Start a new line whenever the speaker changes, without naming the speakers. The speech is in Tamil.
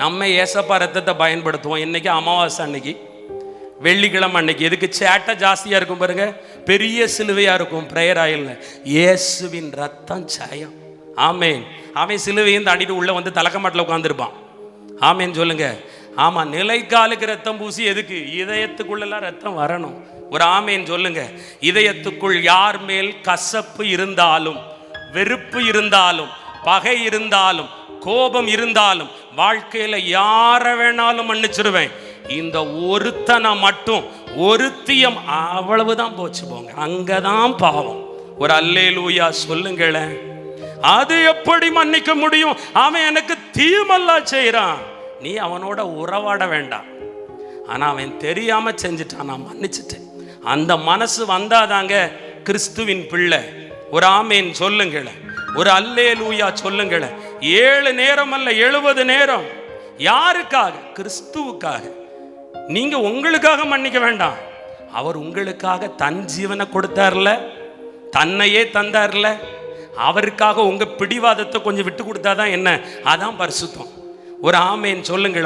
நம்ம ஏசப்பா ரத்தத்தை பயன்படுத்துவோம். இன்னைக்கு அமாவாசை அன்னைக்கு, வெள்ளிக்கிழமை அன்னைக்கு எதுக்கு சேட்டை ஜாஸ்தியாக இருக்கும் பாருங்க, பெரிய சிலுவையாக இருக்கும் பிரேயர் ஆயில். இயேசுவின் ரத்தம் ஜெயம். ஆமேன். அவன் சிலுவையும் தாண்டிட்டு உள்ள வந்து தலக்கமாட்டில் உட்காந்துருப்பான். ஆமேன் சொல்லுங்க. ஆமாம், நிலைக்காலுக்கு ரத்தம் பூசி எதுக்கு? இதயத்துக்குள்ளெல்லாம் ரத்தம் வரணும். ஒரு ஆமேன் சொல்லுங்க. இதயத்துக்குள் யார் மேல் கசப்பு இருந்தாலும், வெறுப்பு இருந்தாலும், பகை இருந்தாலும், கோபம் இருந்தாலும், வாழ்க்கையில் யாரை வேணாலும் மன்னிச்சிருவேன், இந்த ஒருத்தனை மட்டும், ஒருத்தியம் அவ்வளவுதான் போச்சு போங்க, அங்கதான் பாவம். ஒரு அல்லேலூயா சொல்லுங்களேன். அது எப்படி மன்னிக்க முடியும்? அவன் எனக்கு தீமெல்லாம் செய்யறான், நீ அவனோட உறவாட வேண்டாம். ஆனா அவன் தெரியாம செஞ்சுட்டான், நான் மன்னிச்சுட்டேன். அந்த மனசு வந்தாதாங்க கிறிஸ்துவின் பிள்ளை. ஒரு ஆமேன் சொல்லுங்களேன். ஒரு அல்லேலூயா சொல்லுங்களேன். 7 நேரம் அல்ல, 70 நேரம். யாருக்காக? கிறிஸ்துவுக்காக. நீங்க உங்களுக்காக மன்னிக்க வேண்டாம். அவர் உங்களுக்காக தன் ஜீவனை கொடுத்தார்ல, தன்னையே தந்தார்ல. அவருக்காக உங்க பிடிவாதத்தை கொஞ்சம் விட்டு கொடுத்தாதான் என்ன, அதான் பரிசுத்தம். ஒரு ஆமேன் சொல்லுங்களேன்.